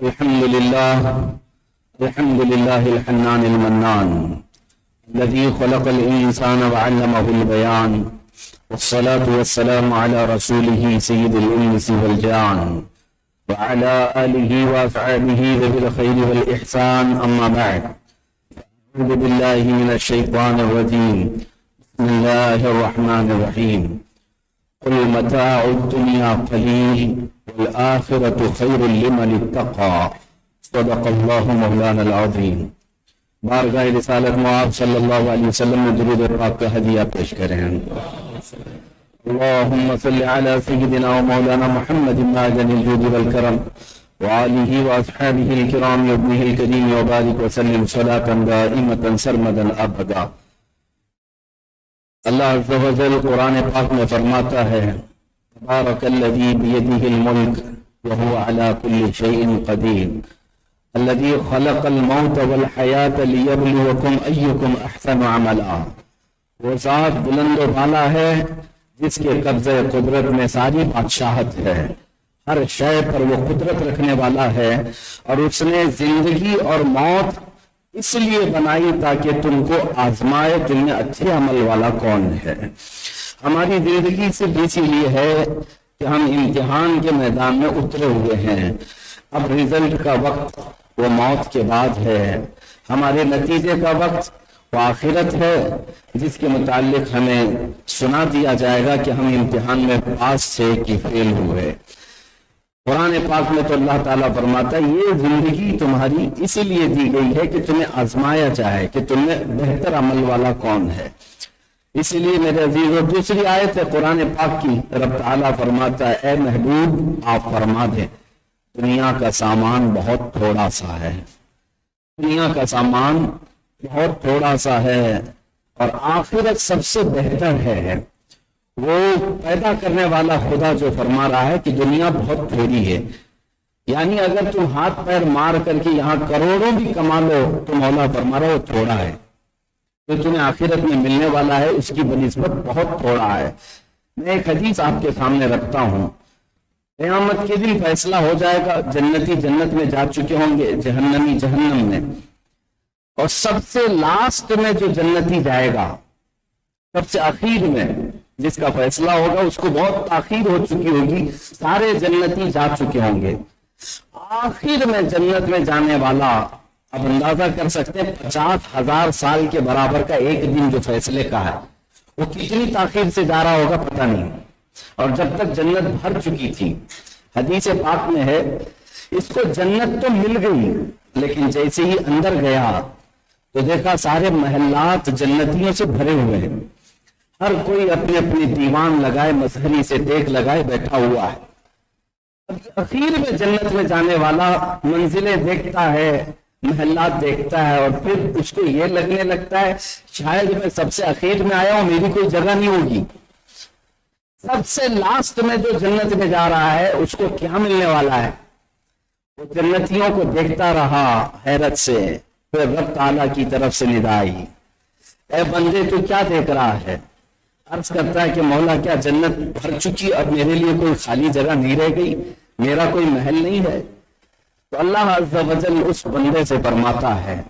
الحمد لله الحنان المنان الذي خلق الإنسان وعلمه البيان، والصلاة والسلام على رسوله سيد الإنس والجان وعلى آله وأصحابه ذوي الخير والإحسان. أما بعد، أعوذ بالله من الشيطان الرجيم. بسم الله الرحمن الرحيم. قل متاع الدنيا قليل والآخرة خير لمن اتقى. صدق الله مولانا العظيم. بارگاہ رسالت معاذ صلی اللہ علیہ وسلم میں درود پاک کا ہدیہ پیش کریں. اللهم صل على سيدنا ومولانا محمد معدن الجود والكرم وآله وأصحابه الكرام وابنه الكريم وبارك وسلم صلاة دائمة سرمدا أبدا. اللہ عز و جل قرآن پاک میں فرماتا ہے: تبارک الذی بیدہ الملک وهو على كل شيء قدیر الذي خلق الموت والحیات لیبلوکم ایکم احسن عملا. وہ ذات بلند و بالا ہے جس کے قبضہ قدرت میں ساری بادشاہت ہے، ہر شے پر وہ قدرت رکھنے والا ہے، اور اس نے زندگی اور موت اس لیے بنائی تاکہ تم کو آزمائے تم میں اچھے عمل والا کون ہے. ہماری زندگی صرف اسی لیے ہے کہ ہم امتحان کے میدان میں اترے ہوئے ہیں. اب رزلٹ کا وقت وہ موت کے بعد ہے، ہمارے نتیجے کا وقت وہ آخرت ہے، جس کے متعلق ہمیں سنا دیا جائے گا کہ ہم امتحان میں پاس تھے کہ فیل ہوئے. قرآن پاک میں تو اللہ تعالیٰ فرماتا ہے یہ زندگی تمہاری اسی لیے دی گئی ہے کہ تمہیں آزمایا جائے کہ تم میں بہتر عمل والا کون ہے. اسی لیے میرے عزیزو دوسری آیت ہے قرآن پاک کی، رب تعالیٰ فرماتا ہے اے محبوب آپ فرما دیں دنیا کا سامان بہت تھوڑا سا ہے، دنیا کا سامان بہت تھوڑا سا ہے اور آخرت سب سے بہتر ہے. وہ پیدا کرنے والا خدا جو فرما رہا ہے کہ دنیا بہت تھوڑی ہے، یعنی اگر تم ہاتھ پیر مار کر کے یہاں کروڑوں بھی کما لو تو مولا فرما رہا وہ تھوڑا ہے، جو تمہیں آخرت میں ملنے والا ہے اس کی بنسبت بہت تھوڑا ہے. میں ایک حدیث آپ کے سامنے رکھتا ہوں. قیامت کے دن فیصلہ ہو جائے گا، جنتی جنت میں جا چکے ہوں گے، جہنمی جہنم میں، اور سب سے لاسٹ میں جو جنتی جائے گا، سب سے آخر میں جس کا فیصلہ ہوگا اس کو بہت تاخیر ہو چکی ہوگی، سارے جنتی جا چکے ہوں گے. آخر میں جنت میں جانے والا اب اندازہ کر سکتے ہیں 50,000 سال کے برابر کا ایک دن جو فیصلے کا ہے وہ کتنی تاخیر سے جا رہا ہوگا پتہ نہیں. اور جب تک جنت بھر چکی تھی، حدیث پاک میں ہے اس کو جنت تو مل گئی لیکن جیسے ہی اندر گیا تو دیکھا سارے محلات جنتیوں سے بھرے ہوئے ہیں، ہر کوئی اپنے اپنے دیوان لگائے مسحری سے دیکھ لگائے بیٹھا ہوا ہے. اخیر میں جنت میں جانے والا منزلیں دیکھتا ہے، محلات دیکھتا ہے، اور پھر اس کو یہ لگنے لگتا ہے شاید میں سب سے اخیر میں آیا ہوں، میری کوئی جگہ نہیں ہوگی. سب سے لاسٹ میں جو جنت میں جا رہا ہے اس کو کیا ملنے والا ہے؟ وہ جنتیوں کو دیکھتا رہا حیرت سے. پھر رب تعالیٰ کی طرف سے ندا آئی، اے بندے تو کیا دیکھ رہا ہے؟ عرض کرتا ہے کہ مولا کیا جنت بھر چکی، اب میرے لیے کوئی خالی جگہ نہیں رہ گئی، میرا کوئی محل نہیں ہے؟ تو اللہ عز و جل اس بندے سے فرماتا ہے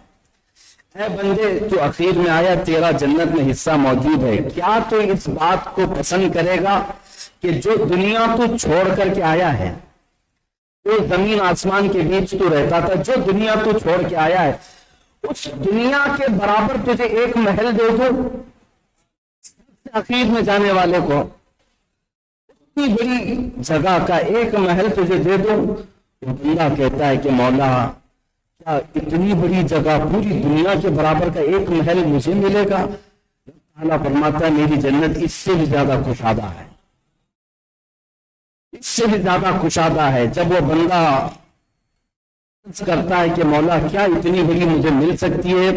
اے بندے تو اخیر میں آیا، تیرا جنت میں حصہ موجود ہے، کیا تو اس بات کو پسند کرے گا کہ جو دنیا تو چھوڑ کر کے آیا ہے، جو زمین آسمان کے بیچ تو رہتا تھا، جو دنیا تو چھوڑ کے آیا ہے اس دنیا کے برابر تجھے ایک محل دے دو، اخیر میں جانے والے کو اتنی بڑی جگہ کا ایک محل تجھے دے دو. بندہ کہتا ہے کہ مولا کیا اتنی بڑی جگہ پوری دنیا کے برابر کا ایک محل مجھے ملے گا؟ اللہ فرماتا ہے میری جنت اس سے بھی زیادہ کشادہ ہے، اس سے بھی زیادہ کشادہ ہے. جب وہ بندہ کرتا ہے کہ مولا کیا اتنی بڑی مجھے مل سکتی ہے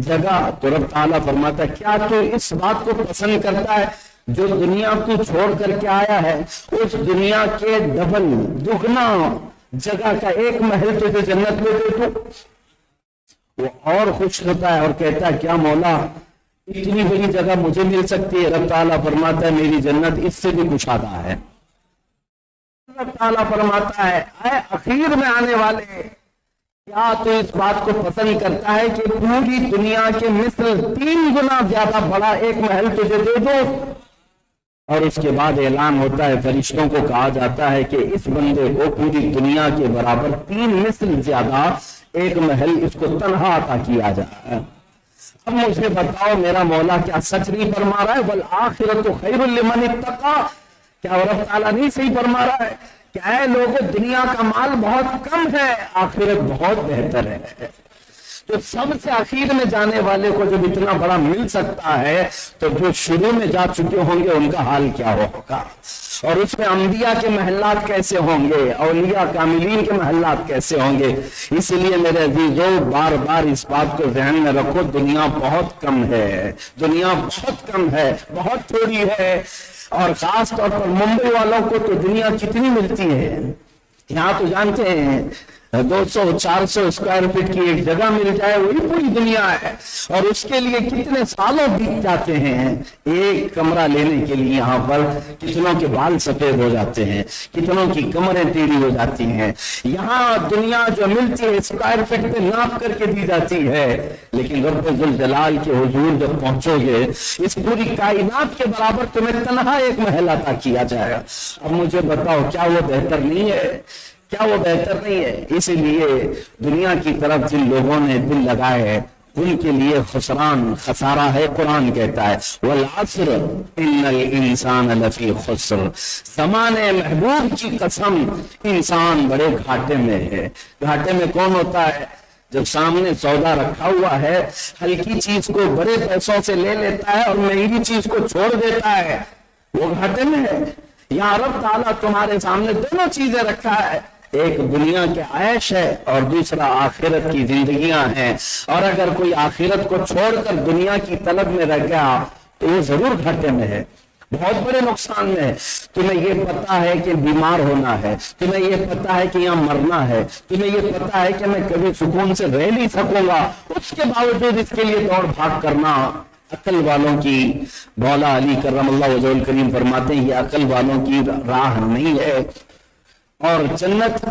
جگہ، تو رب تعالیٰ فرماتا ہے کیا تو اس بات کو پسند کرتا ہے جو دنیا کو چھوڑ کر کے آیا ہے اس دنیا کے ڈبل دگنا جگہ کا ایک محل تجھے جنت میں دے دو؟ وہ اور خوش ہوتا ہے اور کہتا ہے کیا مولا اتنی بڑی جگہ مجھے مل سکتی ہے؟ رب تعالیٰ فرماتا ہے میری جنت اس سے بھی کشادہ ہے. رب تعالیٰ فرماتا ہے اے اخیر میں آنے والے، کیا تو اس بات کو پسند کرتا ہے کہ پوری دنیا کے مثل 3 گنا زیادہ بڑا ایک محل تجھے دے دو؟ اور اس کے بعد اعلان ہوتا ہے، فرشتوں کو کہا جاتا ہے کہ اس بندے کو پوری دنیا کے برابر 3 مثل زیادہ ایک محل اس کو تنہا عطا کیا جائے۔ اب مجھے بتاؤ میرا مولا کیا سچ نہیں فرما رہا ہے؟ والآخرۃ خیر لمن اتقی، کیا رب تعالیٰ نہیں صحیح فرما رہا ہے کہ اے لوگوں دنیا کا مال بہت کم ہے، آخرت بہت بہتر ہے؟ تو سب سے آخر میں جانے والے کو جب اتنا بڑا مل سکتا ہے تو جو شروع میں جا چکے ہوں گے ان کا حال کیا ہوگا؟ اور اس میں انبیاء کے محلات کیسے ہوں گے، اولیاء کاملین کے محلات کیسے ہوں گے؟ اس لیے میرے عزیزوں بار بار اس بات کو ذہن میں رکھو، دنیا بہت کم ہے، دنیا بہت کم ہے، بہت تھوڑی ہے۔ اور خاص طور پر ممبئی والوں کو تو دنیا کتنی ملتی ہے؟ یہاں تو جانتے ہیں 200-400 اسکوائر فٹ کی ایک جگہ مل جائے وہی پوری دنیا ہے، اور اس کے لیے کتنے سالوں بیت جاتے ہیں۔ ایک کمرہ لینے کے لیے یہاں پر کتنوں کے بال سفید ہو جاتے ہیں، کتنوں کی کمریں ٹیڑھی ہو جاتی ہیں۔ یہاں دنیا جو ملتی ہے اسکوائر فٹ پہ ناپ کر کے دی جاتی ہے، لیکن رب ذوالجلال کے حضور جب پہنچو گے اس پوری کائنات کے برابر تمہیں تنہا ایک محل عطا کیا جائے گا۔ اب مجھے بتاؤ کیا وہ بہتر نہیں ہے؟ کیا وہ بہتر نہیں ہے؟ اس لیے دنیا کی طرف جن لوگوں نے دل لگائے ان کے لیے خسران، خسارہ ہے۔ قرآن کہتا ہے والعصر ان الانسان لفی خسر، زمانے محبوب کی قسم انسان بڑے گھاٹے میں ہے۔ گھاٹے میں کون ہوتا ہے؟ جب سامنے سودا رکھا ہوا ہے، ہلکی چیز کو بڑے پیسوں سے لے لیتا ہے اور مہنگی چیز کو چھوڑ دیتا ہے، وہ گھاٹے میں ہے۔ یہاں رب تعالیٰ تمہارے سامنے دونوں چیزیں رکھا ہے، ایک دنیا کے عیش ہے اور دوسرا آخرت کی زندگیاں ہیں، اور اگر کوئی آخرت کو چھوڑ کر دنیا کی طلب میں رہ گیا تو وہ ضرور گھاٹے میں ہے، بہت بڑے نقصان میں ہے۔ تمہیں یہ پتا ہے کہ بیمار ہونا ہے، تمہیں یہ پتا ہے کہ یہاں مرنا ہے، تمہیں یہ پتا ہے کہ میں کبھی سکون سے رہ نہیں سکوں گا، اس کے باوجود اس کے لیے دوڑ بھاگ کرنا عقل والوں کی، مولا علی کرم اللہ وجہہ الکریم فرماتے ہیں یہ عقل والوں کی راہ نہیں ہے۔ اور جنت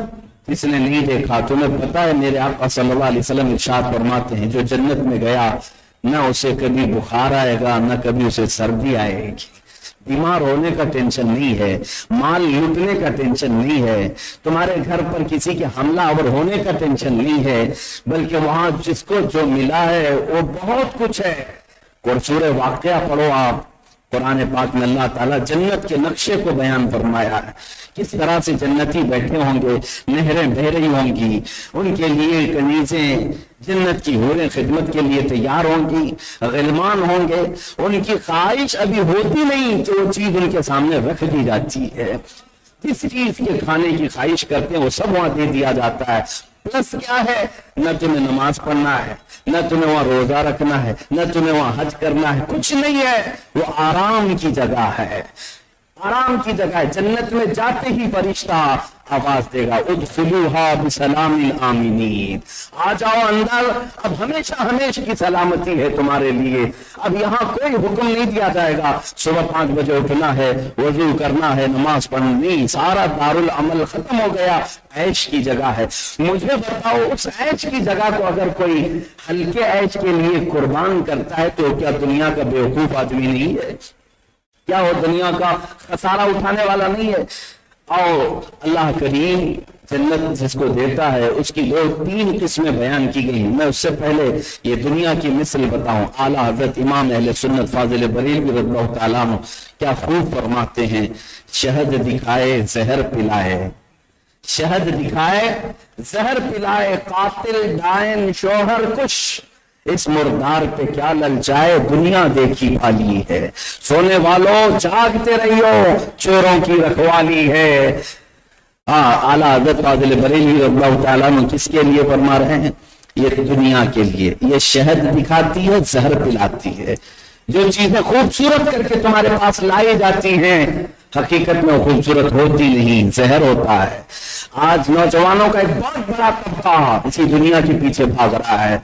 جس نے نہیں دیکھا، تمہیں پتا ہے میرے آقا صلی اللہ علیہ وسلم ارشاد فرماتے ہیں جو جنت میں گیا نہ اسے کبھی بخار آئے گا نہ کبھی اسے سردی آئے گی، بیمار ہونے کا ٹینشن نہیں ہے، مال لوٹنے کا ٹینشن نہیں ہے، تمہارے گھر پر کسی کے حملہ آور ہونے کا ٹینشن نہیں ہے، بلکہ وہاں جس کو جو ملا ہے وہ بہت کچھ ہے۔ سورہ واقعہ پڑھو آپ، قرآن پاک میں اللہ تعالیٰ جنت کے نقشے کو بیان فرمایا ہے، کس طرح سے جنتی بیٹھے ہوں گے، نہریں بہہ رہی ہوں گی، ان کے لیے کنیزیں جنت کی حوریں خدمت کے لیے تیار ہوں گی، غلمان ہوں گے، ان کی خواہش ابھی ہوتی نہیں کہ وہ چیز ان کے سامنے رکھ دی جاتی ہے، جس چیز کے کھانے کی خواہش کرتے ہیں وہ سب وہاں دے دیا جاتا ہے۔ پلس کیا ہے؟ نہ تمہیں نماز پڑھنا ہے، نہ تمہیں وہاں روزہ رکھنا ہے، نہ تمہیں وہاں حج کرنا ہے، کچھ نہیں ہے، وہ آرام کی جگہ ہے، آرام کی جگہ ہے۔ جنت میں جاتے ہی فرشتہ آواز دے گا ادخلوها بسلام آمنین، آ جاؤ اندر، اب ہمیشہ ہمیشہ کی سلامتی ہے تمہارے لیے۔ اب یہاں کوئی حکم نہیں دیا جائے گا صبح 5 بجے اٹھنا ہے، وضو کرنا ہے، نماز پڑھنی، سارا دارالعمل ختم ہو گیا، عیش کی جگہ ہے۔ مجھے بتاؤ اس عیش کی جگہ کو اگر کوئی ہلکے عیش کے لیے قربان کرتا ہے تو کیا دنیا کا بیوقوف آدمی نہیں ہے؟ کیا وہ دنیا کا خسارہ اٹھانے والا نہیں ہے؟ اور اللہ کریم جنت جس کو دیتا ہے اس کی 2-3 قسمیں بیان کی گئی ہیں۔ میں اس سے پہلے یہ دنیا کی مثل بتاؤں، اعلیٰ حضرت امام اہل سنت فاضل بریلوی رضی اللہ تعالیٰ عنہ کیا خوب فرماتے ہیں، شہد دکھائے زہر پلائے، شہد دکھائے زہر پلائے، قاتل ڈائن شوہر کش، اس مردار پہ کیا للچائے، دنیا دیکھی پالی ہے، سونے والوں جاگتے رہیو، چوروں کی رکھوالی ہے۔ اعلیٰ حضرت فاضل بریلوی رضی اللہ تعالیٰ عنہ کس کے لیے فرما رہے ہیں؟ یہ دنیا کے لیے، یہ شہد دکھاتی ہے، زہر پلاتی ہے۔ جو چیزیں خوبصورت کر کے تمہارے پاس لائی جاتی ہیں حقیقت میں خوبصورت ہوتی نہیں، زہر ہوتا ہے۔ آج نوجوانوں کا ایک بہت بڑا طبقہ اسی دنیا کے پیچھے بھاگ رہا ہے۔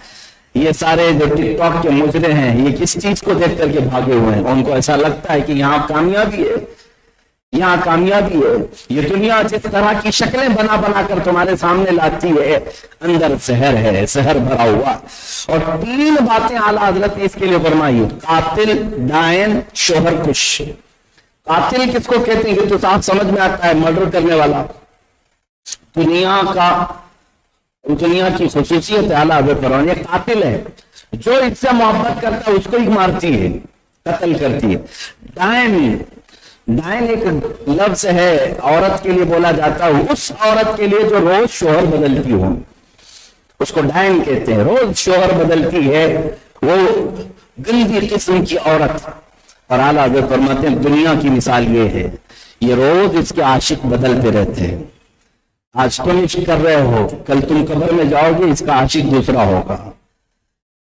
یہ سارے جو ٹک ٹاک کے مجرے ہیں یہ کس چیز کو دیکھ کر کے بھاگے ہوئے ہیں؟ ان کو ایسا لگتا ہے کہ یہاں کامیابی ہے، یہاں کامیابی ہے. یہ دنیا جس طرح کی شکلیں بنا بنا کر تمہارے سامنے لاتی ہے، اندر زہر ہے، زہر بھرا ہوا. اور 3 باتیں اعلیٰ حضرت نے اس کے لیے فرمائی: قاتل، ڈائن، شوہر کش. قاتل کس کو کہتے ہیں؟ یہ تو صاف سمجھ میں آتا ہے، مرڈر کرنے والا. دنیا کی خصوصیت اعلیٰ حضرت فرمائی یہ قاتل ہے، جو اس سے محبت کرتا ہے اس کو ہی مارتی ہے، قتل کرتی ہے. ڈائن ایک لفظ ہے، عورت کے لیے بولا جاتا ہے، اس عورت کے لیے جو روز شوہر بدلتی ہو اس کو ڈائن کہتے ہیں. روز شوہر بدلتی ہے، وہ گندی قسم کی عورت. اور اعلیٰ حضرت فرماتے ہیں دنیا کی مثال یہ ہے، یہ روز اس کے عاشق بدلتے رہتے ہیں. آج تم عشق کر رہے ہو، کل تم قبر میں جاؤ گے، اس کا عاشق دوسرا ہوگا.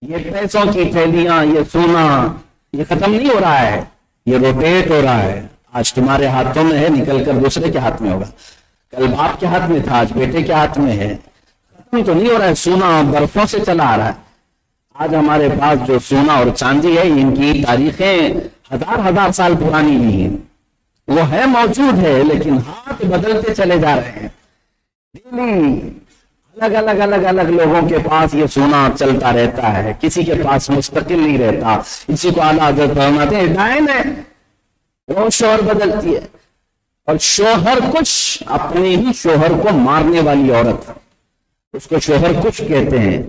یہ پیسوں کی تھیلیاں، یہ سونا، یہ ختم نہیں ہو رہا ہے، یہ روٹیٹ ہو رہا ہے. آج تمہارے ہاتھوں میں ہے، نکل کر دوسرے کے ہاتھ میں ہوگا. کل باپ کے ہاتھ میں تھا، آج بیٹے کے ہاتھ میں ہے. ختم تو نہیں ہو رہا ہے. سونا برسوں سے چلا آ رہا ہے. آج ہمارے پاس جو سونا اور چاندی ہے، ان کی تاریخیں ہزار سال پرانی بھی ہیں. وہ ہے، موجود ہے، لیکن ہاتھ بدلتے چلے جا رہے ہیں. الگ لوگوں کے پاس یہ سونا چلتا رہتا ہے، کسی کے پاس مستقل نہیں رہتا. اسی کو اعلیٰ حضرت فرماتے ہیں ڈائن ہے، وہ شوہر بدلتی ہے. اور شوہر کش، اپنے ہی شوہر کو مارنے والی عورت، اس کو شوہر کش کہتے ہیں.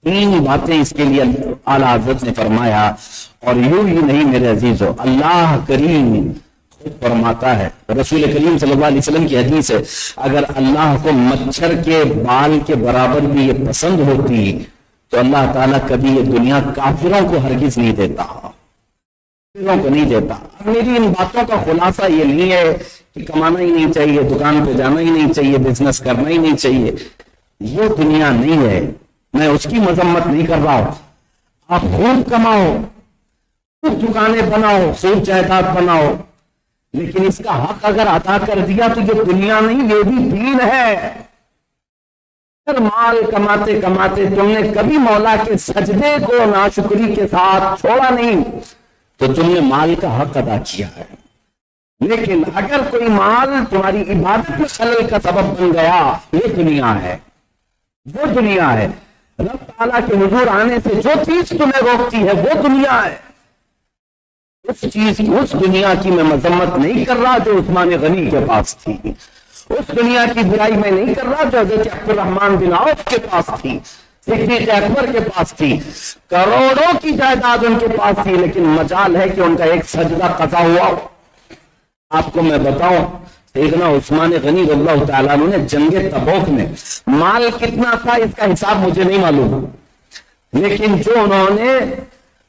3 باتیں اس کے لیے اعلیٰ حضرت نے فرمایا. اور یوں ہی نہیں میرے عزیزو، اللہ کریم فرماتا ہے، رسول کریم صلی اللہ علیہ وسلم کی حدیث ہے، اگر اللہ کو مچھر کے بال کے برابر بھی یہ پسند ہوتی تو اللہ تعالیٰ کبھی یہ دنیا کافروں کو ہرگز نہیں دیتا، کافروں کو نہیں دیتا. اب میری ان باتوں کا خلاصہ یہ نہیں ہے کہ کمانا ہی نہیں چاہیے، دکان پہ جانا ہی نہیں چاہیے، بزنس کرنا ہی نہیں چاہیے. یہ دنیا نہیں ہے، میں اس کی مذمت نہیں کر رہا ہوں. آپ خوب کماؤ، خوب دکانیں بناؤ، خوب جائیداد بناؤ، لیکن اس کا حق اگر ادا کر دیا تو یہ دنیا نہیں، یہ بھی دین ہے. اگر مال کماتے کماتے تم نے کبھی مولا کے سجدے کو ناشکری کے ساتھ چھوڑا نہیں تو تم نے مال کا حق ادا کیا ہے. لیکن اگر کوئی مال تمہاری عبادت میں خلل کا سبب بن گیا، یہ دنیا ہے، وہ دنیا ہے. رب تعالیٰ کے حضور آنے سے جو چیز تمہیں روکتی ہے وہ دنیا ہے. اس دنیا کی میں مذمت نہیں کر رہا جو عثمان غنی کے پاس تھی، اس دنیا کی برائی میں نہیں کر رہا جو حضرت عبد الرحمن بن عوف کے پاس تھی، صدیق اکبر کے پاس تھی، کروڑوں کی جائیداد ان کے پاس تھی، لیکن مجال ہے کہ ان کا ایک سجدہ قضا ہوا. آپ کو میں بتاؤں، سیدنا عثمان غنی رضی اللہ تعالیٰ عنہ نے جنگ تبوک میں مال کتنا تھا اس کا حساب مجھے نہیں معلوم، لیکن جو انہوں نے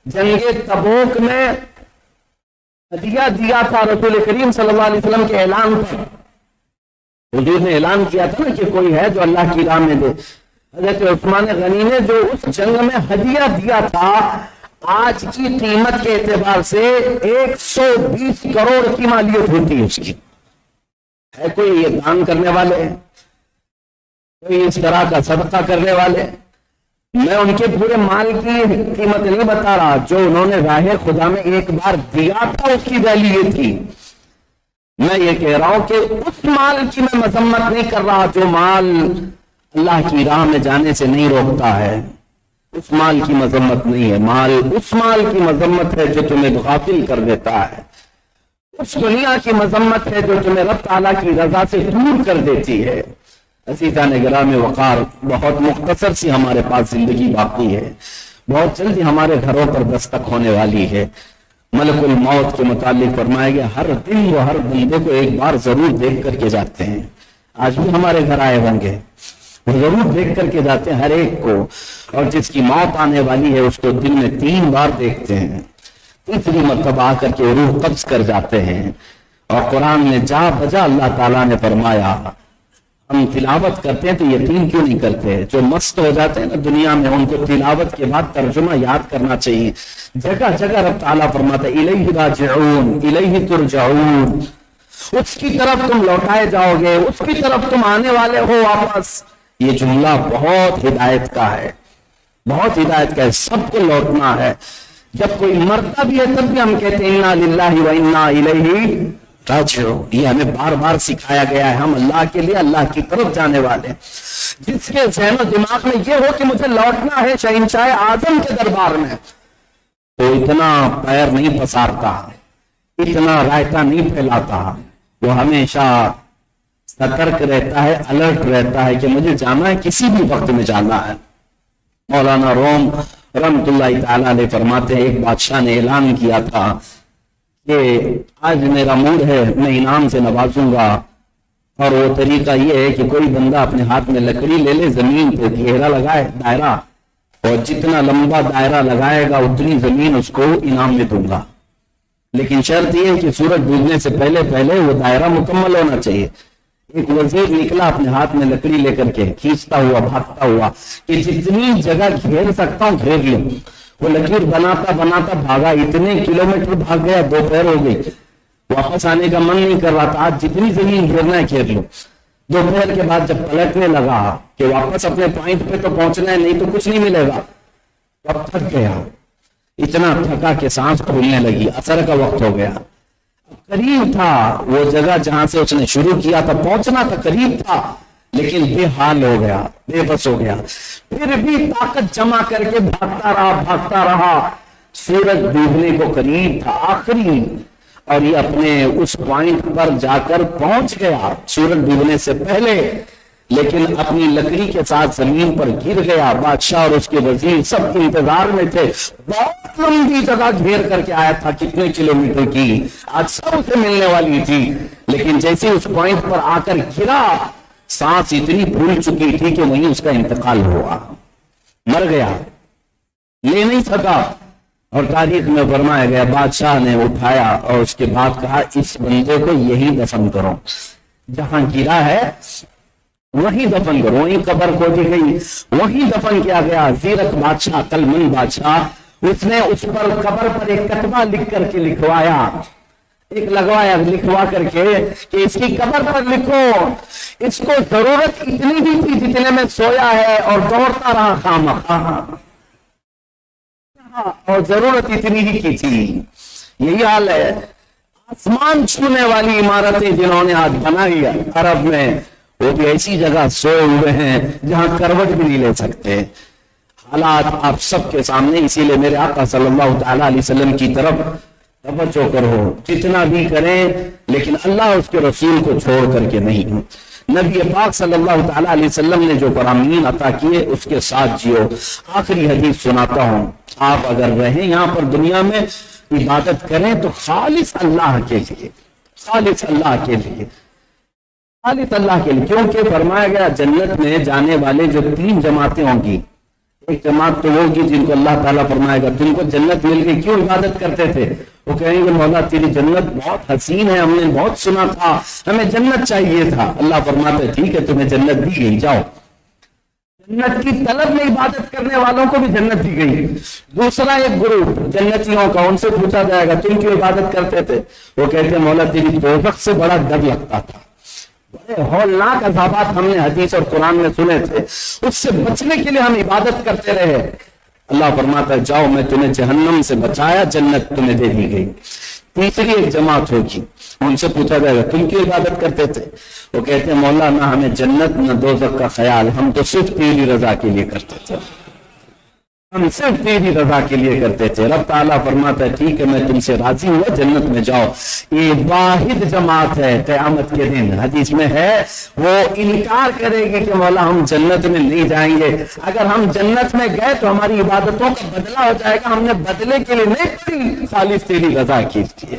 جنگ تبوک میں ہدیہ دیا تھا رسول کریم صلی اللہ علیہ وسلم کے اعلان پر، حضور نے اعلان کیا تھا نا کہ کوئی ہے جو اللہ کی راہ میں دے. حضرت عثمان غنی نے جو اس جنگ میں ہدیہ دیا تھا، آج کی قیمت کے اعتبار سے 120 کروڑ کی مالیت ہوتی ہے اس کی. ہے کوئی یہ دان کرنے والے، کوئی اس طرح کا صدقہ کرنے والے؟ میں ان کے پورے مال کی قیمت نہیں بتا رہا، جو انہوں نے راہ خدا میں ایک بار دیا تھا اس کی ویلیو یہ تھی. میں یہ کہہ رہا ہوں کہ اس مال کی میں مذمت نہیں کر رہا جو مال اللہ کی راہ میں جانے سے نہیں روکتا ہے، اس مال کی مذمت نہیں ہے. مال اس مال کی مذمت ہے جو تمہیں غافل کر دیتا ہے، اس دنیا کی مذمت ہے جو تمہیں رب تعالیٰ کی رضا سے دور کر دیتی ہے. عزیزان گرام وقار، بہت مختصر سی ہمارے پاس زندگی باقی ہے، بہت جلدی ہمارے گھروں پر دستک ہونے والی ہے. ملک الموت کے متعلق فرمایا گیا ہر دن وہ ہر بندے کو ایک بار ضرور دیکھ کر کے جاتے ہیں. آج بھی ہمارے گھر آئے ہوں گے، وہ ضرور دیکھ کر کے جاتے ہیں ہر ایک کو، اور جس کی موت آنے والی ہے اس کو دن میں 3 بار دیکھتے ہیں، تیسری مرتبہ آ کر کے روح قبض کر جاتے ہیں. اور قرآن نے جا بجا اللہ تعالیٰ نے فرمایا، ہم تلاوت کرتے ہیں تو یقین کیوں نہیں کرتے؟ جو مست ہو جاتے ہیں نا دنیا میں، ان کو تلاوت کے بعد ترجمہ یاد کرنا چاہیے. جگہ جگہ رب تعالیٰ فرماتا ہے الیہ راجعون الیہ ترجعون، اس کی طرف تم لوٹائے جاؤ گے، اس کی طرف تم آنے والے ہو واپس. یہ جملہ بہت ہدایت کا ہے، بہت ہدایت کا ہے. سب کو لوٹنا ہے. جب کوئی مرتا بھی ہے تب بھی ہم کہتے ہیں انا للہ و انا الیہ یہ ہمیں بار بار سکھایا گیا ہے، ہم اللہ کے لیے اللہ کی طرف جانے والے ہیں۔ جس کے ذہن و دماغ میں یہ ہو کہ مجھے لوٹنا ہے شہنشاہ اعظم کے دربار میں، تو اتنا پیر نہیں پسارتا، اتنا رائتا نہیں پھیلاتا، وہ ہمیشہ سترک رہتا ہے، الرٹ رہتا ہے کہ مجھے جانا ہے، کسی بھی وقت میں جانا ہے۔ مولانا روم رحمت اللہ تعالیٰ علیہ فرماتے ہیں ایک بادشاہ نے اعلان کیا تھا کہ آج میرا موڈ ہے، میں انعام سے نوازوں گا، اور وہ طریقہ یہ ہے کہ کوئی بندہ اپنے ہاتھ میں لکڑی لے لے، زمین پہ گھیرا لگائے دائرہ، اور جتنا لمبا دائرہ لگائے گا اتنی زمین اس کو انعام میں دوں گا، لیکن شرط یہ ہے کہ سورج ڈوبنے سے پہلے پہلے وہ دائرہ مکمل ہونا چاہیے۔ ایک وزیر نکلا اپنے ہاتھ میں لکڑی لے کر کے، کھینچتا ہوا بھاگتا ہوا کہ جتنی جگہ گھیر سکتا ہوں گھیر لوں۔ وہ لکیر بناتا بناتا بھاگا، اتنے کلومیٹر بھاگ گیا، دوپہر ہو گئی، واپس آنے کا من نہیں کر رہا تھا، آج جتنی زمین گھیرنا ہے گھیر لوں۔ دوپہر کے بعد جب پلٹنے لگا کہ واپس اپنے پوائنٹ پہ تو پہنچنا ہے، نہیں تو کچھ نہیں ملے گا، اب تھک گیا، اتنا تھکا کہ سانس پھولنے لگی، عصر کا وقت ہو گیا۔ قریب تھا وہ جگہ جہاں سے اس نے شروع کیا تھا، پہنچنا تھا، قریب تھا، لیکن بے حال ہو گیا، بے بس ہو گیا، پھر بھی طاقت جمع کر کے بھاگتا رہا، سورج ڈوبنے کو قریب تھا، آخری، اور یہ اپنے اس پوائنٹ پر جا کر پہنچ گیا سورج ڈوبنے سے پہلے، لیکن اپنی لکڑی کے ساتھ زمین پر گر گیا۔ بادشاہ اور اس کے وزیر سب انتظار میں تھے، بہت لمبی جگہ گھیر کر کے آیا تھا، کتنے کلومیٹر کی، آج سب سے ملنے والی تھی، لیکن جیسے اس پوائنٹ پر آ کر گرا، سانس اتنی پھول چکی تھی کہ وہیں اس کا انتقال ہوا، مر گیا، لے نہیں سکا۔ اور تاریخ میں فرمایا گیا بادشاہ نے اٹھایا اور اس کے بعد کہا اس بندے کو یہی دفن کرو، جہاں گرا ہے وہیں دفن کرو، وہیں قبر کھودی گئی، وہیں دفن کیا گیا۔ زیرک بادشاہ، عقل مند بادشاہ، اس نے اس پر قبر پر ایک کتبہ لکھ کر کے لکھوایا، لکھوا کر کے کہ اس کی قبر پر لکھو، اس کو ضرورت اتنی ہی تھی جتنے میں سویا ہے اور دوڑتا رہا خامخواہ، اور ضرورت اتنی ہی کی تھی۔ یہی حال ہے آسمان چھونے والی عمارتیں جنہوں نے آج بنائی عرب میں، وہ بھی ایسی جگہ سوئے ہوئے ہیں جہاں کروٹ بھی نہیں لے سکتے۔ حالات آپ سب کے سامنے، اسی لیے میرے آقا صلی اللہ تعالیٰ علیہ وسلم کی طرف توجہ کرو، جتنا بھی کریں لیکن اللہ اس کے رسول کو چھوڑ کر کے نہیں۔ نبی پاک صلی اللہ تعالیٰ علیہ وسلم نے جو فرامین عطا کیے اس کے ساتھ جیو۔ آخری حدیث سناتا ہوں، آپ اگر رہیں یہاں پر دنیا میں عبادت کریں تو خالص اللہ کے لیے، خالص اللہ کے لیے، خالص اللہ کے لیے، کیونکہ فرمایا گیا جنت میں جانے والے جو 3 جماعتیں ہوں گی، ایک جماعت تو ہوگی جن کو اللہ تعالیٰ فرمائے گا تم کو جنت مل گئی، کیوں عبادت کرتے تھے؟ وہ کہیں گے مولا تیری جنت بہت حسین ہے، ہم نے بہت سنا تھا، ہمیں جنت چاہیے تھا۔ اللہ فرماتا ہے ٹھیک ہے تمہیں جنت دی گئی، جاؤ۔ جنت کی طلب میں عبادت کرنے والوں کو بھی جنت دی گئی۔ دوسرا ایک گروپ جنتیوں کا، ان سے پوچھا جائے گا تم کیوں عبادت کرتے تھے؟ وہ کہتے ہیں مولا تیری دوزخ سے بڑا ڈر لگتا تھا، بڑے ہولناک عذابات ہم نے حدیث اور قرآن میں سنے تھے، اس سے بچنے کے لیے ہم عبادت کرتے رہے۔ اللہ فرماتا ہے جاؤ میں تمہیں جہنم سے بچایا، جنت تمہیں دے دی گئی۔ تیسری ایک جماعت ہوگی، ان سے پوچھا جائے گا تم کیوں عبادت کرتے تھے؟ وہ کہتے ہیں مولا نہ ہمیں جنت نہ دوزخ کا خیال، ہم تو صرف تیری رضا کے لیے کرتے تھے، ہم صرف تیری رضا کے لیے کرتے تھے۔ رب تعالیٰ فرماتا ہے ٹھیک ہے میں تم سے راضی ہوا، جنت میں جاؤ۔ یہ واحد جماعت ہے قیامت کے دن، حدیث میں ہے، وہ انکار کرے گی کہ مولا ہم جنت میں نہیں جائیں گے، اگر ہم جنت میں گئے تو ہماری عبادتوں کا بدلہ ہو جائے گا، ہم نے بدلے کے لیے نہیں پڑی، خالص تیری رضا کی لیے۔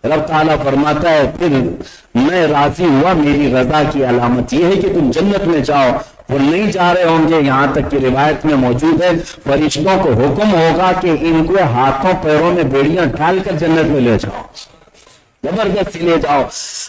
رب تعالیٰ فرماتا ہے پھر میں راضی ہوا، میری رضا کی علامت یہ ہے کہ تم جنت میں جاؤ۔ وہ نہیں جا رہے ہوں گے، یہاں تک کہ روایت میں موجود ہے فرشتوں کو حکم ہوگا کہ ان کو ہاتھوں پیروں میں بیڑیاں ڈال کر جنت میں لے جاؤ، زبردستی لے جاؤ۔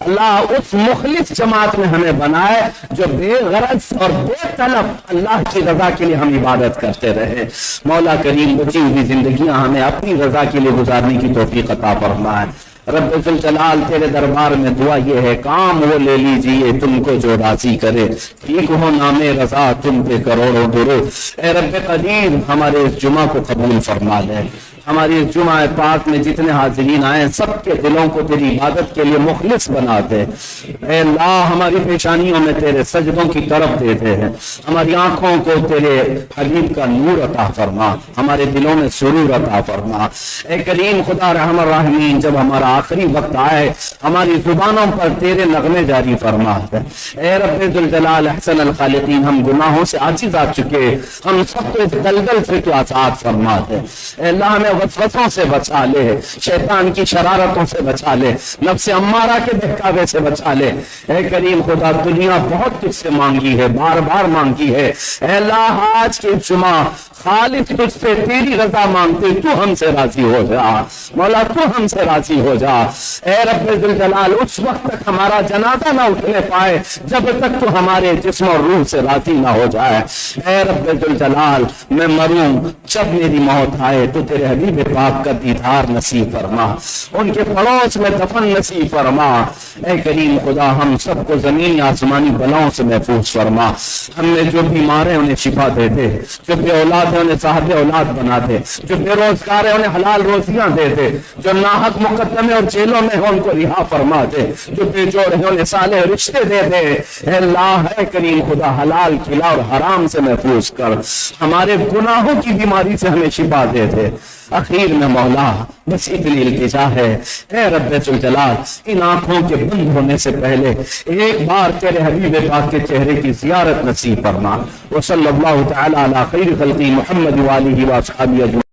اللہ اس مخلص جماعت میں ہمیں بنائے جو بے غرض اور بے طلب اللہ کی رضا کے لیے ہم عبادت کرتے رہے۔ مولا کریم بچی ہوئی زندگیاں ہمیں اپنی رضا کے لیے گزارنے کی توفیق عطا فرمائے۔ رب ذوالجلال تیرے دربار میں دعا یہ ہے، کام وہ لے لیجئے تم کو جو راضی کرے، ٹھیک ہو نام رضا تم پہ کروڑوں درود۔ اے رب قدیر ہمارے اس جمعہ کو قبول فرما لے، ہماری جمعہ پاک میں جتنے حاضرین آئے سب کے دلوں کو تیری عبادت کے لیے مخلص بنا دے۔ اے اللہ ہماری پیشانیوں میں تیرے سجدوں کی طرف دیتے ہیں، ہماری آنکھوں کو تیرے حبیب کا نور عطا فرما، ہمارے دلوں میں سرور عطا فرما۔ اے کریم خدا رحم الراحمین، جب ہمارا آخری وقت آئے ہماری زبانوں پر تیرے نغمے جاری فرما۔ اے رب ذوالجلال احسن الخالقین، ہم گناہوں سے عاجز آ چکے، ہم سب کو اس دلدل سے تو آزاد فرما دے۔ اے اللہ ہمیں وسوسوں سے بچا لے، شیطان کی شرارتوں سے بچا لے، نفس امارہ کے بہکاوے سے بچا لے۔ اے کریم خدا، دنیا بہت تجھ سے مانگی ہے، بار بار مانگی ہے، اے اللہ آج کے جمعہ خالص تجھ سے تیری رضا مانگتے، تو ہم سے راضی ہو جا مولا، تو ہم سے راضی ہو جا۔ اے رب ذوالجلال، اس وقت تک ہمارا جنازہ نہ اٹھنے پائے جب تک تو ہمارے جسم اور روح سے راضی نہ ہو جائے۔ اے رب ذوالجلال، میں مروں جب میری موت آئے تو تیرے حبیب پاک کا دیدار نصیب فرما، ان کے پڑوس میں دفن نصیب فرما۔ اے کریم خدا، ہم سب کو زمینی آسمانی بلاؤں سے محفوظ فرما۔ ہم نے جو بیمار ہیں انہیں شفا دے دے، جو بے اولاد ہیں انہیں صاحب اولاد بنا دے، جو بے روزگار ہیں انہیں حلال روزیاں دے دے، جو ناحق مقدمے اور جیلوں میں ہیں ان کو رہا فرما دے، جو بے جوڑ ہیں انہیں صالح رشتے دے دے۔ اے اللہ، اے کریم خدا، حلال کھلا اور حرام سے محفوظ کر، ہمارے گناہوں کی بیماری سے ہمیں شفا دے دے۔ اخیر میں مولا بس اتنی التجا ہے، اے رب ذوالجلال، ان آنکھوں کے بند ہونے سے پہلے ایک بار تیرے حبیب پاک کے چہرے کی زیارت نصیب فرما۔ وصلی اللہ تعالی علی خیر خلقی محمد وآلہ وصحبہ اجمعین۔